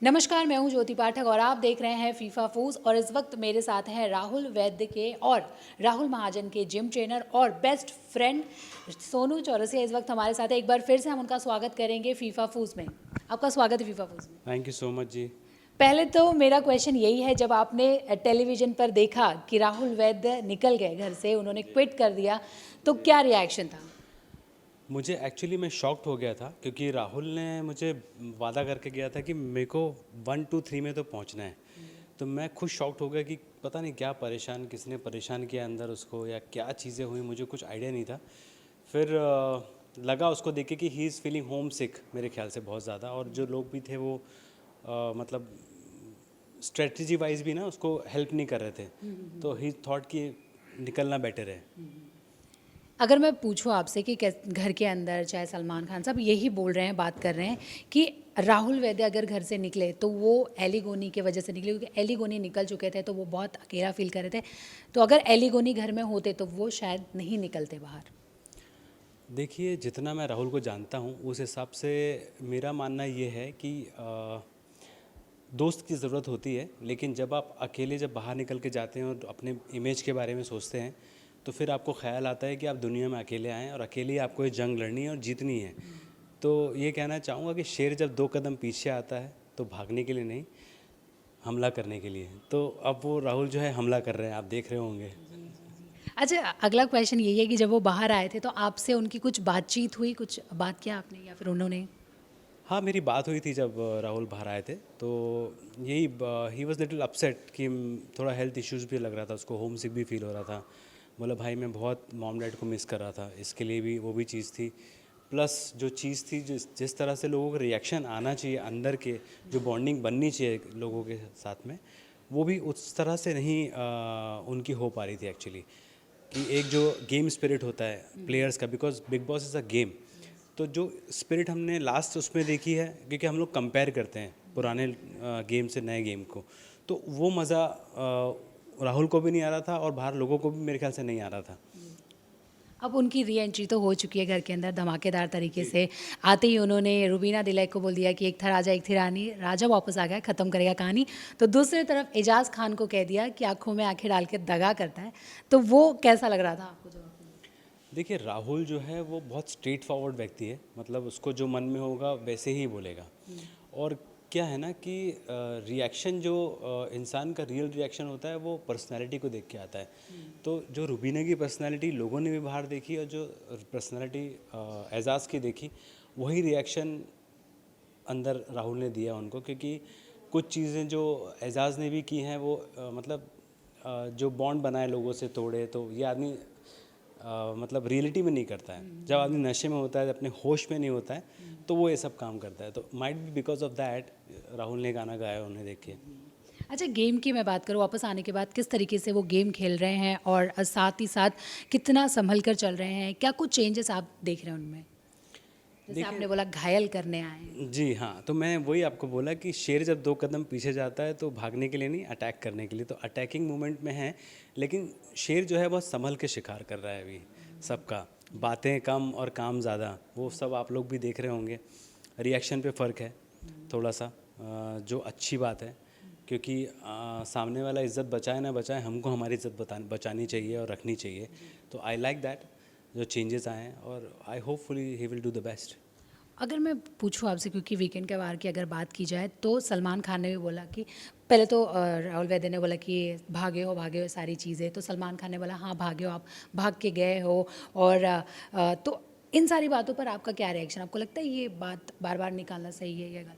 नमस्कार, मैं हूं ज्योति पाठक और आप देख रहे हैं फीफा फूज। और इस वक्त मेरे साथ हैं राहुल वैद्य के और राहुल महाजन के जिम ट्रेनर और बेस्ट फ्रेंड सोनू चौरसिया इस वक्त हमारे साथ है। एक बार फिर से हम उनका स्वागत करेंगे फीफा फूज में। आपका स्वागत है फीफा फूज में। थैंक यू सो मच जी। पहले तो मेरा क्वेश्चन यही है, जब आपने टेलीविजन पर देखा कि राहुल वैद्य निकल गए घर से, उन्होंने क्विट कर दिया, तो क्या रिएक्शन था? मुझे एक्चुअली मैं शॉक्ड हो गया था क्योंकि राहुल ने मुझे वादा करके गया था कि मेरे को 1 2 3 में तो पहुंचना है। तो मैं खुद शॉक्ड हो गया कि पता नहीं क्या परेशान, किसने परेशान किया अंदर उसको या क्या चीज़ें हुई, मुझे कुछ आइडिया नहीं था। फिर लगा उसको देख के कि ही इज़ फीलिंग होम सिक मेरे ख्याल से बहुत ज़्यादा। और जो लोग भी थे वो मतलब स्ट्रेटजी वाइज भी ना उसको हेल्प नहीं कर रहे थे। तो ही थॉट कि निकलना बेटर है। अगर मैं पूछूं आपसे कि घर के अंदर चाहे सलमान खान साहब यही बोल रहे हैं, बात कर रहे हैं कि राहुल वैद्य अगर घर से निकले तो वो एलिगोनी की वजह से निकले, क्योंकि एलिगोनी निकल चुके थे तो वो बहुत अकेला फील कर रहे थे। तो अगर एलिगोनी घर में होते तो वो शायद नहीं निकलते बाहर। देखिए, जितना मैं राहुल को जानता हूँ उस हिसाब से मेरा मानना ये है कि दोस्त की ज़रूरत होती है, लेकिन जब आप अकेले जब बाहर निकल के जाते हैं और अपने इमेज के बारे में सोचते हैं तो फिर आपको ख्याल आता है कि आप दुनिया में अकेले आए हैं और अकेले ही आपको ये जंग लड़नी है और जीतनी है। तो ये कहना चाहूँगा कि शेर जब 2 कदम पीछे आता है तो भागने के लिए नहीं, हमला करने के लिए। तो अब वो राहुल जो है हमला कर रहे हैं, आप देख रहे होंगे। अच्छा, अगला क्वेश्चन यही है कि जब वो बाहर आए थे तो आपसे उनकी कुछ बातचीत हुई, कुछ बात किया आपने या फिर उन्होंने? हाँ, मेरी बात हुई थी जब राहुल बाहर आए थे। तो यही ही वॉज लिटिल अपसेट कि थोड़ा हेल्थ इश्यूज़ भी लग रहा था उसको, होम सिक भी फील हो रहा था। बोला भाई मैं बहुत मॉम डैड को मिस कर रहा था, इसके लिए भी वो भी चीज़ थी। प्लस जो चीज़ थी, जिस तरह से लोगों का रिएक्शन आना चाहिए अंदर के, जो बॉन्डिंग बननी चाहिए लोगों के साथ में, वो भी उस तरह से नहीं उनकी हो पा रही थी एक्चुअली। कि एक जो गेम स्पिरिट होता है प्लेयर्स का, because big boss is a game. तो जो स्पिरिट हमने लास्ट उसमें देखी है, क्योंकि हम लोग कंपेयर करते हैं पुराने गेम से नए गेम को, तो वो मज़ा राहुल को भी नहीं आ रहा था और बाहर लोगों को भी मेरे ख्याल से नहीं आ रहा था। अब उनकी री एंट्री तो हो चुकी है घर के अंदर धमाकेदार तरीके से। आते ही उन्होंने रुबीना दिलैक को बोल दिया कि एक था राजा एक थी रानी, राजा वापस आ गया, ख़त्म करेगा कहानी। तो दूसरी तरफ एजाज खान को कह दिया कि आंखों में आंखें डाल के दगा करता है। तो वो कैसा लग रहा था आपको जब आपने? देखिए, राहुल जो है वो बहुत स्ट्रेट फॉरवर्ड व्यक्ति है, मतलब उसको जो मन में होगा वैसे ही बोलेगा। और क्या है ना कि रिएक्शन जो इंसान का रियल रिएक्शन होता है वो पर्सनालिटी को देख के आता है। तो जो रुबीना की पर्सनालिटी लोगों ने भी बाहर देखी और जो पर्सनालिटी एजाज की देखी, वही रिएक्शन अंदर राहुल ने दिया उनको। क्योंकि कुछ चीज़ें जो एजाज ने भी की हैं वो मतलब जो बॉन्ड बनाए लोगों से तोड़े, तो ये आदमी मतलब रियलिटी में नहीं करता है। जब आदमी नशे में होता है, अपने होश में नहीं होता है, तो वो ये सब काम करता है। तो might be because of that Rahul ने गाना गाया उन्हें देख के। अच्छा, गेम की मैं बात करूँ, वापस आने के बाद किस तरीके से वो गेम खेल रहे हैं और साथ ही साथ कितना संभल कर चल रहे हैं, क्या कुछ चेंजेस आप देख रहे हैं उनमें? जैसे देखिए, आपने बोला घायल करने आए हैं। जी हाँ, तो मैं वही आपको बोला कि शेर जब 2 कदम पीछे जाता है तो भागने के लिए नहीं, अटैक करने के लिए। तो अटैकिंग मूवमेंट में है, लेकिन शेर जो है बहुत संभल के शिकार कर रहा है अभी सबका। बातें कम और काम ज़्यादा, वो सब आप लोग भी देख रहे होंगे। रिएक्शन पे फ़र्क है थोड़ा सा, जो अच्छी बात है। क्योंकि सामने वाला इज़्ज़त बचाए ना बचाए, हमको हमारी इज़्ज़त बचानी चाहिए और रखनी चाहिए। तो आई लाइक दैट जो चेंजेस आए हैं, और आई hopefully he will do the best. अगर मैं पूछूँ आपसे, क्योंकि वीकेंड के वार की अगर बात की जाए तो सलमान खान ने भी बोला कि पहले तो राहुल वैद्य ने बोला कि भागे हो सारी चीज़ें, तो सलमान खान ने बोला हाँ भागे हो, आप भाग के गए हो। और तो इन सारी बातों पर आपका क्या रिएक्शन? आपको लगता है ये बात बार बार निकालना सही है या गलत?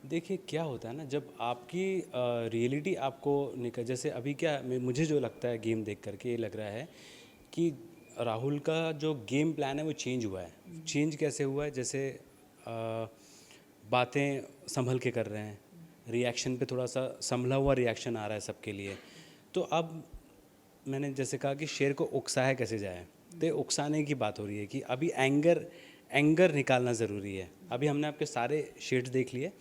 देखिए, क्या होता है ना, जब आपकी रियलिटी आपको निकल, जैसे अभी क्या मुझे जो लगता है गेम देख करके ये लग रहा है कि राहुल का जो गेम प्लान है वो चेंज हुआ है। चेंज कैसे हुआ है? जैसे बातें संभल के कर रहे हैं, रिएक्शन पे थोड़ा सा संभला हुआ रिएक्शन आ रहा है सबके लिए। तो अब मैंने जैसे कहा कि शेर को उकसाया कैसे जाए, तो ये उकसाने की बात हो रही है कि अभी एंगर एंगर निकालना ज़रूरी है। अभी हमने आपके सारे शेड्स देख लिए।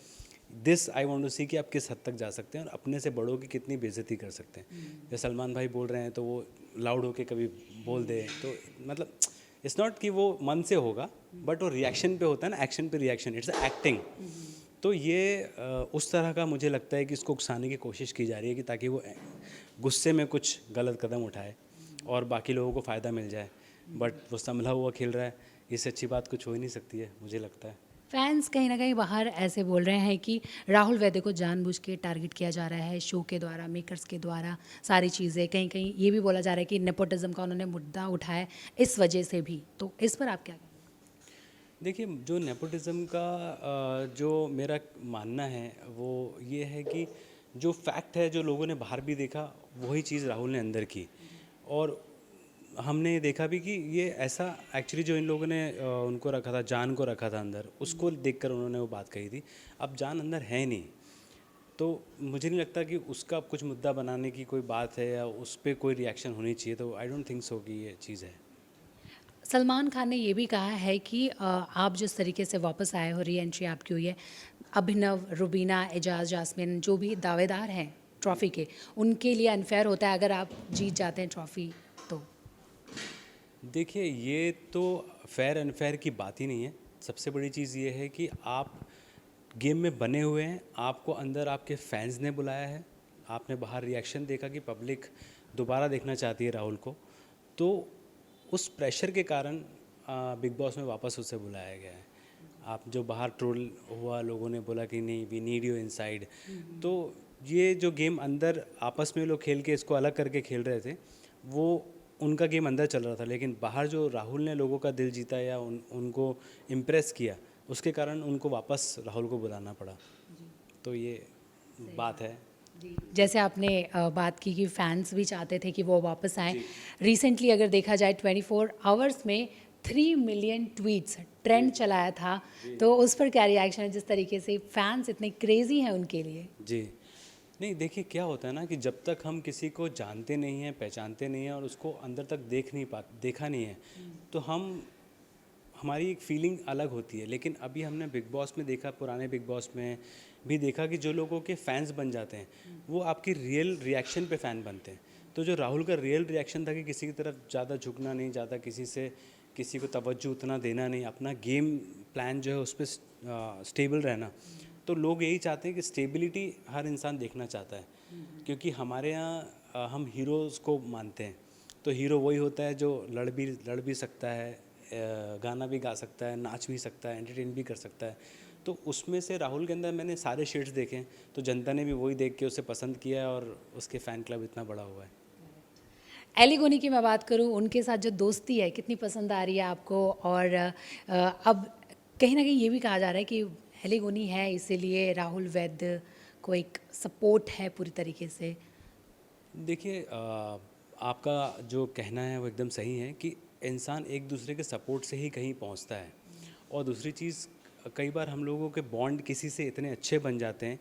दिस आई वांट टू सी कि आप किस हद तक जा सकते हैं और अपने से बड़ों की कितनी बेइज्जती कर सकते हैं। जैसे सलमान भाई बोल रहे हैं तो वो लाउड होके कभी बोल दे, तो मतलब इट्स नॉट कि वो मन से होगा, बट वो रिएक्शन पे होता है ना, एक्शन पे रिएक्शन, इट्स एक्टिंग। तो ये उस तरह का मुझे लगता है कि इसको उकसाने की कोशिश की जा रही है कि ताकि वो गुस्से में कुछ गलत कदम उठाए और बाकी लोगों को फ़ायदा मिल जाए। बट वो संभला हुआ खेल रहा है, इससे अच्छी बात कुछ हो ही नहीं सकती है, मुझे लगता है। फैंस कहीं ना कहीं बाहर ऐसे बोल रहे हैं कि राहुल वैद्य को जानबूझ के टारगेट किया जा रहा है, शो के द्वारा, मेकर्स के द्वारा, सारी चीज़ें। कहीं कहीं ये भी बोला जा रहा है कि नेपोटिज्म का उन्होंने मुद्दा उठाया है, इस वजह से भी। तो इस पर आप क्या कहेंगे? देखिए, जो नेपोटिज़्म का जो मेरा मानना है वो ये है कि जो फैक्ट है, जो लोगों ने बाहर भी देखा, वही चीज़ राहुल ने अंदर की। और हमने देखा भी कि ये ऐसा एक्चुअली जो इन लोगों ने उनको रखा था, जान को रखा था अंदर, उसको देखकर उन्होंने वो बात कही थी। अब जान अंदर है नहीं, तो मुझे नहीं लगता कि उसका कुछ मुद्दा बनाने की कोई बात है या उस पे कोई रिएक्शन होनी चाहिए। तो आई डोंट थिंक सो कि ये चीज़ है। सलमान खान ने ये भी कहा है कि आप जिस तरीके से वापस आए हो, री एंट्री आपकी हुई है, अभिनव, रुबीना, एजाज, जास्मिन जो भी दावेदार हैं ट्रॉफ़ी के, उनके लिए अनफेयर होता है अगर आप जीत जाते हैं ट्रॉफ़ी तो। देखिए, ये तो फेयर अनफेयर की बात ही नहीं है। सबसे बड़ी चीज़ ये है कि आप गेम में बने हुए हैं, आपको अंदर आपके फैंस ने बुलाया है, आपने बाहर रिएक्शन देखा कि पब्लिक दोबारा देखना चाहती है राहुल को, तो उस प्रेशर के कारण बिग बॉस में वापस उसे बुलाया गया है। आप जो बाहर ट्रोल हुआ, लोगों ने बोला कि नहीं, वी नीड यू इनसाइड। तो ये जो गेम अंदर आपस में लोग खेल के इसको अलग करके खेल रहे थे, वो उनका गेम अंदर चल रहा था। लेकिन बाहर जो राहुल ने लोगों का दिल जीता या उनको इम्प्रेस किया, उसके कारण उनको वापस राहुल को बुलाना पड़ा। तो ये बात है। जैसे आपने बात की कि फैंस भी चाहते थे कि वो वापस आएँ। रिसेंटली अगर देखा जाए 24 आवर्स में 3 मिलियन ट्वीट्स ट्रेंड चलाया था, तो उस पर क्या रिएक्शन है, जिस तरीके से फैंस इतने क्रेजी हैं उनके लिए? जी। नहीं, देखिए क्या होता है ना कि जब तक हम किसी को जानते नहीं हैं, पहचानते नहीं हैं और उसको अंदर तक देखा नहीं है, तो हमारी एक फीलिंग अलग होती है। लेकिन अभी हमने बिग बॉस में देखा, पुराने बिग बॉस में भी देखा कि जो लोगों के फैंस बन जाते हैं, वो आपकी रियल रिएक्शन पे फ़ैन बनते हैं। तो जो राहुल का रियल रिएक्शन था कि किसी की तरफ ज़्यादा झुकना नहीं, ज़्यादा किसी को तवज्जो उतना देना नहीं, अपना गेम प्लान जो है उस पर स्टेबल रहना। तो लोग यही चाहते हैं कि स्टेबिलिटी हर इंसान देखना चाहता है, क्योंकि हमारे यहाँ हम हीरोज़ को मानते हैं। तो हीरो वही होता है जो लड़ भी सकता है, गाना भी गा सकता है, नाच भी सकता है, एंटरटेन भी कर सकता है। तो उसमें से राहुल के अंदर मैंने सारे शेड्स देखे हैं, तो जनता ने भी वही देख के उसे पसंद किया है और उसके फ़ैन क्लब इतना बड़ा हुआ है। एली गोनी की मैं बात करूं, उनके साथ जो दोस्ती है कितनी पसंद आ रही है आपको? और अब कहीं ना कहीं ये भी कहा जा रहा है कि एली गोनी है इसीलिए राहुल वैद्य को एक सपोर्ट है पूरी तरीके से। देखिए, आपका जो कहना है वो एकदम सही है कि इंसान एक दूसरे के सपोर्ट से ही कहीं पहुंचता है। और दूसरी चीज़, कई बार हम लोगों के बॉन्ड किसी से इतने अच्छे बन जाते हैं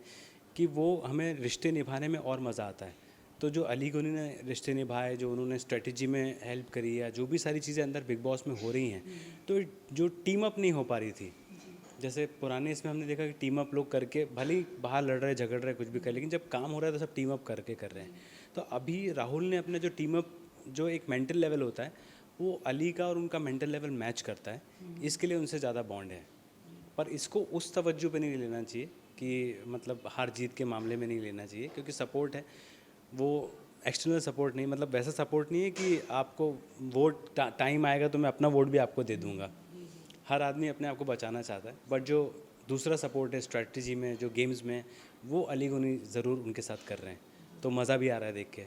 कि वो हमें रिश्ते निभाने में और मज़ा आता है। तो जो अली गोनी ने रिश्ते निभाए, जो उन्होंने स्ट्रेटजी में हेल्प करी, या जो भी सारी चीज़ें अंदर बिग बॉस में हो रही हैं, तो जो टीम अप नहीं हो पा रही थी, जैसे पुराने इसमें हमने देखा कि टीम अप लोग करके भले ही बाहर लड़ रहे, झगड़ रहे, कुछ भी कर, लेकिन जब काम हो रहा है तो सब टीम अप करके कर रहे हैं। तो अभी राहुल ने अपना जो टीम अप, जो एक मेंटल लेवल होता है, वो अली का और उनका मेंटल लेवल मैच करता है, इसके लिए उनसे ज़्यादा बॉन्ड है। पर इसको उस तवज्जो पे नहीं लेना चाहिए कि मतलब हार जीत के मामले में नहीं लेना चाहिए, क्योंकि सपोर्ट है वो एक्सटर्नल सपोर्ट नहीं, मतलब वैसा सपोर्ट नहीं है कि आपको वोट टाइम आएगा तो मैं अपना वोट भी आपको दे दूंगा। हर आदमी अपने आप को बचाना चाहता है, बट जो दूसरा सपोर्ट है स्ट्रेटजी में, जो गेम्स में, वो अली गोनी ज़रूर उनके साथ कर रहे हैं, तो मज़ा भी आ रहा है देख के।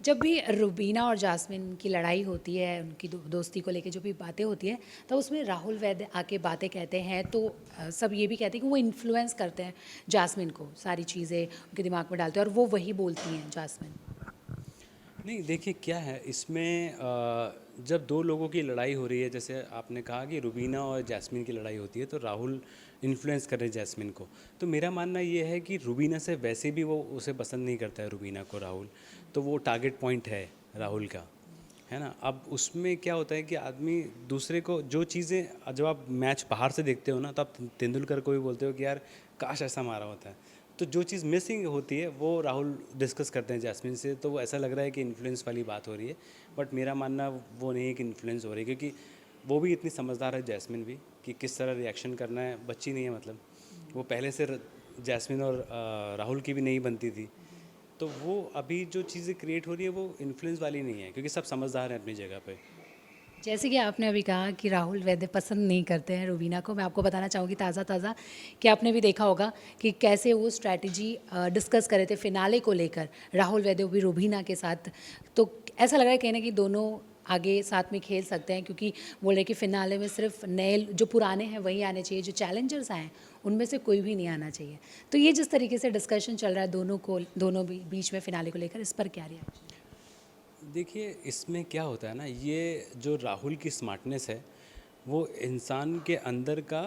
जब भी रुबीना और जास्मिन की लड़ाई होती है, उनकी दोस्ती को लेके जो भी बातें होती हैं, तो उसमें राहुल वैद्य आके बातें कहते हैं, तो सब ये भी कहते हैं कि वो इन्फ्लुएंस करते हैं जास्मिन को, सारी चीज़ें उनके दिमाग में डालते हैं और वो वही बोलती हैं जास्मिन। नहीं, देखिए क्या है इसमें, जब दो लोगों की लड़ाई हो रही है, जैसे आपने कहा कि रुबीना और जैस्मिन की लड़ाई होती है, तो राहुल इन्फ्लुएंस कर रहे हैं जैस्मिन को। तो मेरा मानना ये है कि रुबीना से वैसे भी वो उसे पसंद नहीं करता है, रुबीना को राहुल, तो वो टारगेट पॉइंट है राहुल का, है ना। अब उसमें क्या होता है कि आदमी दूसरे को जो चीज़ें, जब आप मैच बाहर से देखते हो ना, तो आप तेंदुलकर को भी बोलते हो कि यार काश ऐसा मारा होता है। तो जो चीज़ मिसिंग होती है वो राहुल डिस्कस करते हैं जैस्मिन से, तो वो ऐसा लग रहा है कि इन्फ्लुएंस वाली बात हो रही है। बट मेरा मानना वो नहीं है कि इन्फ्लुएंस हो रही है, क्योंकि वो भी इतनी समझदार है जैस्मिन भी, कि किस तरह रिएक्शन करना है, बच्ची नहीं है मतलब। वो पहले से जैस्मिन और राहुल की भी नहीं बनती थी। तो वो अभी जो चीज़ें क्रिएट हो रही है वो इन्फ्लुएंस वाली नहीं है, क्योंकि सब समझदार हैं अपनी जगह पे। जैसे कि आपने अभी कहा कि राहुल वैद्य पसंद नहीं करते हैं रुबीना को, मैं आपको बताना चाहूँगी ताज़ा कि आपने भी देखा होगा कि कैसे वो स्ट्रैटेजी डिस्कस कर रहे थे फिनाले को लेकर, राहुल वैद्य भी रुबीना के साथ। तो ऐसा लग रहा है कहीं ना कि दोनों आगे साथ में खेल सकते हैं, क्योंकि बोल रहे कि फिनाले में सिर्फ नए जो पुराने हैं वही आने चाहिए, जो चैलेंजर्स आए हैं उनमें से कोई भी नहीं आना चाहिए। तो ये जिस तरीके से डिस्कशन चल रहा है दोनों बीच में फिनाले को लेकर, इस पर क्या रिएक्शन? देखिए, इसमें क्या होता है ना, ये जो राहुल की स्मार्टनेस है वो इंसान के अंदर का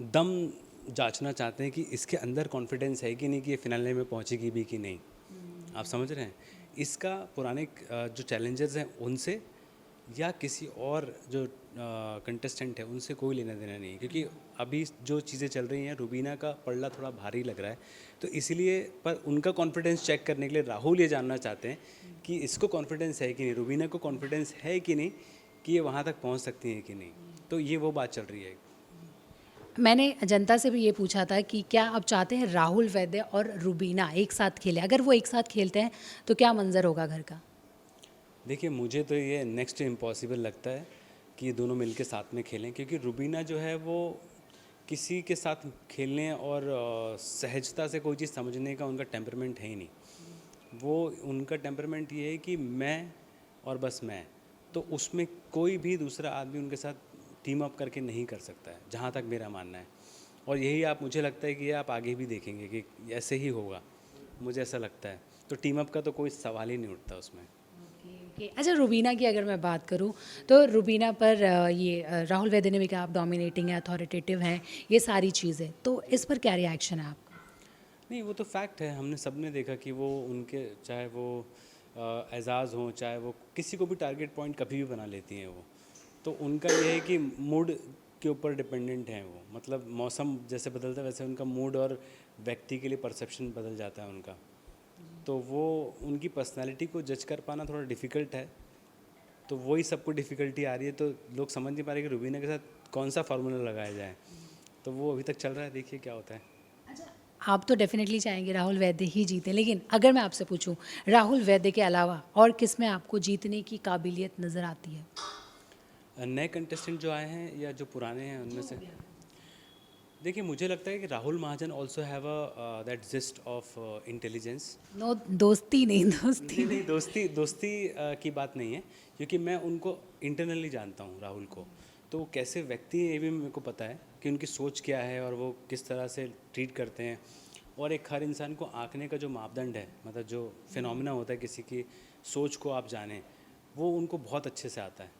दम जांचना चाहते हैं कि इसके अंदर कॉन्फिडेंस है कि नहीं, कि ये फिनाले में पहुंचेगी भी कि नहीं। आप समझ रहे हैं? इसका पुराने जो चैलेंजर्स हैं उनसे या किसी और जो कंटेस्टेंट है उनसे कोई लेना देना नहीं है, क्योंकि अभी जो चीज़ें चल रही हैं रुबीना का पलड़ा थोड़ा भारी लग रहा है। तो इसीलिए पर उनका कॉन्फिडेंस चेक करने के लिए राहुल ये जानना चाहते हैं कि इसको कॉन्फिडेंस है कि नहीं, रुबीना को कॉन्फिडेंस है कि नहीं, कि ये वहाँ तक पहुँच सकती हैं कि नहीं। तो ये वो बात चल रही है। मैंने जनता से भी ये पूछा था कि क्या आप चाहते हैं राहुल वैद्य और रुबीना एक साथ खेलें? अगर वो एक साथ खेलते हैं तो क्या मंजर होगा घर का? देखिए, मुझे तो ये नेक्स्ट इम्पॉसिबल लगता है कि ये दोनों मिलके साथ में खेलें, क्योंकि रुबीना जो है वो किसी के साथ खेलने और सहजता से कोई चीज़ समझने का उनका टेम्परमेंट है ही नहीं। वो उनका टेम्परमेंट ये है कि मैं और बस मैं, तो उसमें कोई भी दूसरा आदमी उनके साथ टीम अप करके नहीं कर सकता है, जहाँ तक मेरा मानना है। और यही आप, मुझे लगता है कि ये आप आगे भी देखेंगे कि ऐसे ही होगा, मुझे ऐसा लगता है। तो टीम अप का तो कोई सवाल ही नहीं उठता उसमें। ओके। अच्छा, रुबीना की अगर मैं बात करूं तो रुबीना पर राहुल वैद्य ने भी कहा आप डोमिनेटिंग हैं, अथॉरिटेटिव हैं, ये सारी चीज़ें, तो इस पर क्या रिएक्शन है आपका? नहीं, वो तो फैक्ट है, हमने सबने देखा कि वो उनके, चाहे वो एजाज़ हों, चाहे वो किसी को भी टारगेट पॉइंट कभी भी बना लेती हैं वो। तो उनका ये है कि मूड के ऊपर डिपेंडेंट हैं वो, मतलब मौसम जैसे बदलता है वैसे उनका मूड और व्यक्ति के लिए परसेप्शन बदल जाता है उनका। तो वो उनकी पर्सनैलिटी को जज कर पाना थोड़ा डिफ़िकल्ट है। तो वही सबको डिफ़िकल्टी आ रही है, तो लोग समझ नहीं पा रहे कि रुबीना के साथ कौन सा फार्मूला लगाया जाए। तो वो अभी तक चल रहा है, देखिए क्या होता है। आप तो डेफिनेटली चाहेंगे राहुल वैद्य ही जीते, लेकिन अगर मैं आपसे पूछूं राहुल वैद्य के अलावा और किस में आपको जीतने की काबिलियत नज़र आती है? नए कंटेस्टेंट जो आए हैं या जो पुराने हैं उनमें से, देखिए मुझे लगता है कि Rahul Mahajan also have a that gist of intelligence. No, दोस्ती नहीं, दोस्ती नहीं नहीं। नहीं, दोस्ती दोस्ती की बात नहीं है, क्योंकि मैं उनको इंटरनली जानता हूँ राहुल को। तो वो कैसे व्यक्ति हैं ये भी मेरे को पता है कि उनकी सोच क्या है और वो किस तरह से ट्रीट करते हैं। और एक हर इंसान को आंकने का जो मापदंड है, मतलब जो फिनोमिना होता है किसी की सोच को आप जानें, वो उनको बहुत अच्छे से आता है।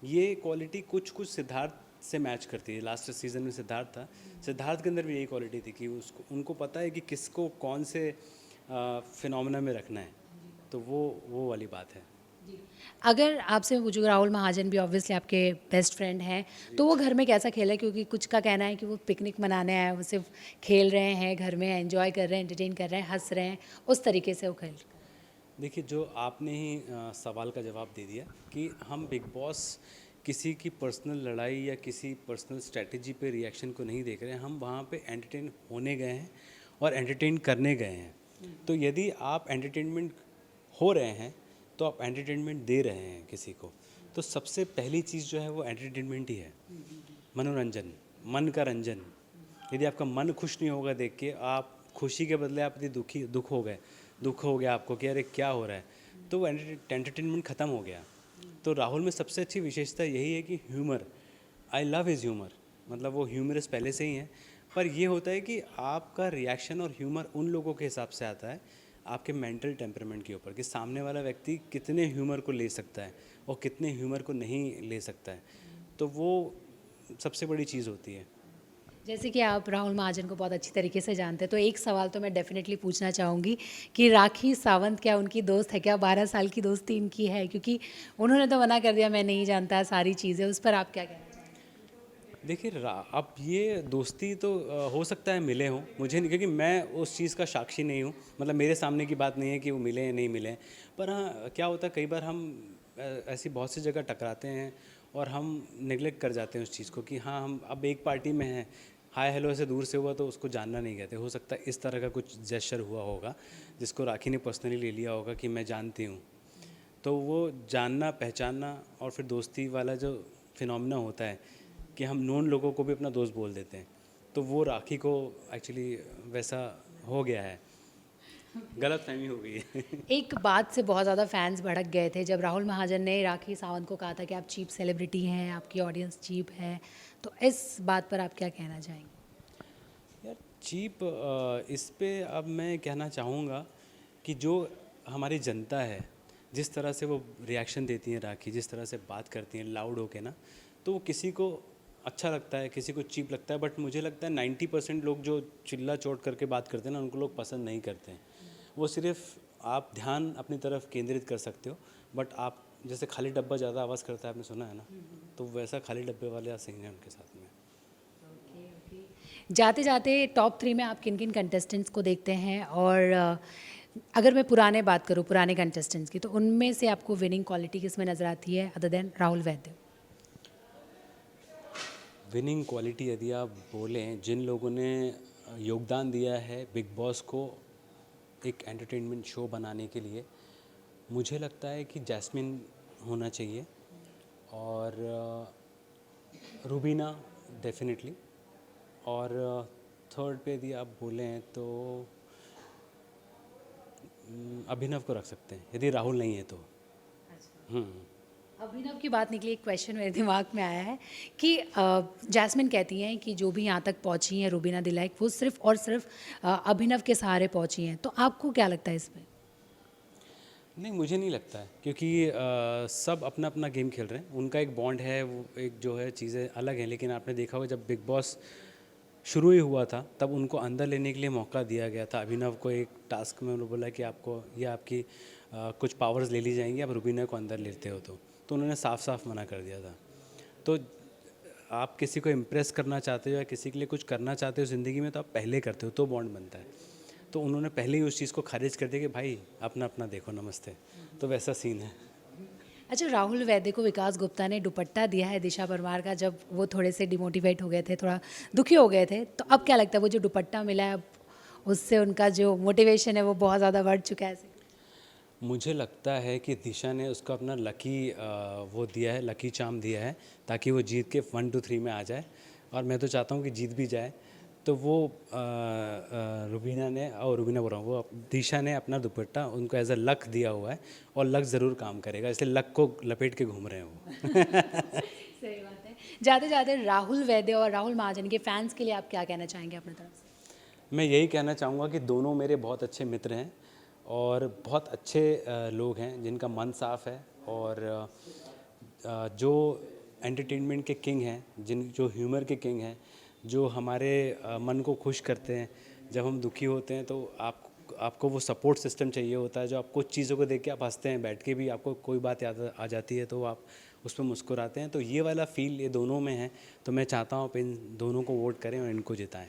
ये क्वालिटी कुछ कुछ सिद्धार्थ से मैच करती है। लास्ट सीज़न में सिद्धार्थ था, सिद्धार्थ के अंदर भी यही क्वालिटी थी कि उसको, उनको पता है कि किसको कौन से फिनोमेना में रखना है। तो वो वाली बात है। अगर आपसे मैं पूछूँ, राहुल महाजन भी ऑब्वियसली आपके बेस्ट फ्रेंड हैं, तो वो घर में कैसा खेला है? क्योंकि कुछ का कहना है कि वो पिकनिक मनाने आए हैं, वो सिर्फ खेल रहे हैं घर में, एंजॉय कर रहे हैं, एंटरटेन कर रहे हैं, हंस रहे हैं, उस तरीके से वो खेल। देखिए, जो आपने ही सवाल का जवाब दे दिया कि हम बिग बॉस किसी की पर्सनल लड़ाई या किसी पर्सनल स्ट्रेटजी पे रिएक्शन को नहीं देख रहे हैं, हम वहाँ पे एंटरटेन होने गए हैं और एंटरटेन करने गए हैं। तो यदि आप एंटरटेनमेंट हो रहे हैं तो आप एंटरटेनमेंट दे रहे हैं किसी को। तो सबसे पहली चीज़ जो है वो एंटरटेनमेंट ही है, मनोरंजन, मन का रंजन। यदि आपका मन खुश नहीं होगा देख के, आप खुशी के बदले आप यदि दुख हो गया आपको कि अरे क्या हो रहा है, तो वो एंटरटेनमेंट ख़त्म हो गया। तो राहुल में सबसे अच्छी विशेषता यही है कि humour, I love his humour, मतलब वो ह्यूमरस पहले से ही हैं। पर ये होता है कि आपका रिएक्शन और ह्यूमर उन लोगों के हिसाब से आता है, आपके मेंटल टेम्परामेंट के ऊपर, कि सामने वाला व्यक्ति कितने ह्यूमर को ले सकता है और कितने ह्यूमर को नहीं ले सकता है। तो वो सबसे बड़ी चीज़ होती है। जैसे कि आप राहुल महाजन को बहुत अच्छी तरीके से जानते हैं, तो एक सवाल तो मैं डेफिनेटली पूछना चाहूँगी कि राखी सावंत क्या उनकी दोस्त है? क्या 12 साल की दोस्ती इनकी है? क्योंकि उन्होंने तो मना कर दिया, मैं नहीं जानता सारी चीज़ें, उस पर आप क्या कहना चाहेंगे? देखिए, अब ये दोस्ती तो हो सकता है मिले हों, मुझे नहीं, क्योंकि मैं उस चीज़ का साक्षी नहीं हूँ। मतलब मेरे सामने की बात नहीं है कि वो मिले या नहीं मिले हैं। पर हाँ, क्या होता है कई बार हम ऐसी बहुत सी जगह टकराते हैं और हम नेगलेक्ट कर जाते हैं उस चीज़ को कि हाँ, हम अब एक पार्टी में हैं, हाय हेलो ऐसे दूर से हुआ तो उसको जानना नहीं कहते। हो सकता है इस तरह का कुछ जेस्चर हुआ होगा जिसको राखी ने पर्सनली ले लिया होगा कि मैं जानती हूँ। तो वो जानना पहचानना और फिर दोस्ती वाला जो फिनोमिना होता है कि हम नोन लोगों को भी अपना दोस्त बोल देते हैं, तो वो राखी को एक्चुअली वैसा हो गया है, गलत फहमी हो गई है। एक बात से बहुत ज़्यादा फैंस भड़क गए थे जब राहुल महाजन ने राखी सावंत को कहा था कि आप चीप सेलिब्रिटी हैं, आपकी ऑडियंस चीप है, तो इस बात पर आप क्या कहना चाहेंगे? यार चीप, इस पे अब मैं कहना चाहूँगा कि जो हमारी जनता है, जिस तरह से वो रिएक्शन देती हैं राखी, जिस तरह से बात करती हैं लाउड होके ना, तो वो किसी को अच्छा लगता है, किसी को चीप लगता है। बट मुझे लगता है 90% लोग जो चिल्ला चोट करके बात करते हैं ना, उनको लोग पसंद नहीं करते हैं। वो सिर्फ आप ध्यान अपनी तरफ केंद्रित कर सकते हो, बट आप जैसे खाली डब्बा ज़्यादा आवाज़ करता है, आपने सुना है ना, तो वैसा खाली डब्बे वाले सीन है उनके साथ में। जाते जाते टॉप 3 में आप किन किन कंटेस्टेंट्स को देखते हैं? और अगर मैं पुराने बात करूँ, पुराने कंटेस्टेंट्स की, तो उनमें से आपको विनिंग क्वालिटी किस में नज़र आती है other than Rahul Vaidya? Winning quality यदि आप बोलें, जिन लोगों ने योगदान दिया है बिग बॉस को एक एंटरटेनमेंट शो बनाने के लिए, मुझे लगता है कि जैस्मिन होना चाहिए और रुबीना डेफिनेटली, और थर्ड पे यदि आप बोलें तो अभिनव को रख सकते हैं यदि राहुल नहीं है तो। अभिनव की बात निकली, एक क्वेश्चन मेरे दिमाग में आया है कि जैस्मिन कहती हैं कि जो भी यहाँ तक पहुँची हैं रुबीना दिलाइक, वो सिर्फ और सिर्फ अभिनव के सहारे पहुँची हैं, तो आपको क्या लगता है इसमें? नहीं, मुझे नहीं लगता है, क्योंकि सब अपना अपना गेम खेल रहे हैं, उनका एक बॉन्ड है, वो एक जो है चीज़ें अलग हैं। लेकिन आपने देखा होगा जब बिग बॉस शुरू ही हुआ था तब उनको अंदर लेने के लिए मौका दिया गया था। अभिनव को एक टास्क में उन्होंने बोला कि आपको ये आपकी कुछ पावर्स ले ली जाएंगी, आप रुबीना को अंदर लेते हो तो उन्होंने साफ साफ मना कर दिया था। तो आप किसी को इम्प्रेस करना चाहते हो या किसी के लिए कुछ करना चाहते हो ज़िंदगी में, तो आप पहले करते हो तो बॉन्ड बनता है। तो उन्होंने पहले ही उस चीज़ को खारिज कर दिया कि भाई अपना अपना देखो, नमस्ते। तो वैसा सीन है। अच्छा, राहुल वैद्य को विकास गुप्ता ने दुपट्टा दिया है दिशा परमार का, जब वो थोड़े से डिमोटिवेट हो गए थे, थोड़ा दुखी हो गए थे, तो अब क्या लगता है वो जो दुपट्टा मिला है, अब उससे उनका जो मोटिवेशन है वो बहुत ज़्यादा बढ़ चुका है? मुझे लगता है कि दिशा ने उसको अपना लकी वो दिया है, लकी चार्म दिया है, ताकि वो जीत के 1 2 3 में आ जाए। और मैं तो चाहता हूँ कि जीत भी जाए। तो वो रुबीना ने, और रुबीना बोल रहा हूँ, वो दिशा ने अपना दुपट्टा उनको एज अ लक दिया हुआ है, और लक ज़रूर काम करेगा, इसलिए लक को लपेट के घूम रहे हैं वो। सही बात है। जाते जाते राहुल वैद्य और राहुल महाजन के फैंस के लिए आप क्या कहना चाहेंगे अपनी तरफ से? मैं यही कहना चाहूँगा कि दोनों मेरे बहुत अच्छे मित्र हैं और बहुत अच्छे लोग हैं जिनका मन साफ़ है, और जो एंटरटेनमेंट के किंग हैं, जो ह्यूमर के किंग हैं, जो हमारे मन को खुश करते हैं। जब हम दुखी होते हैं तो आपको वो सपोर्ट सिस्टम चाहिए होता है, जो आप कुछ चीज़ों को देख के आप हंसते हैं, बैठ के भी आपको कोई बात याद आ जाती है तो आप उस पर मुस्कुराते हैं। तो ये वाला फील ये दोनों में है, तो मैं चाहता हूँ आप इन दोनों को वोट करें और इनको जिताएं।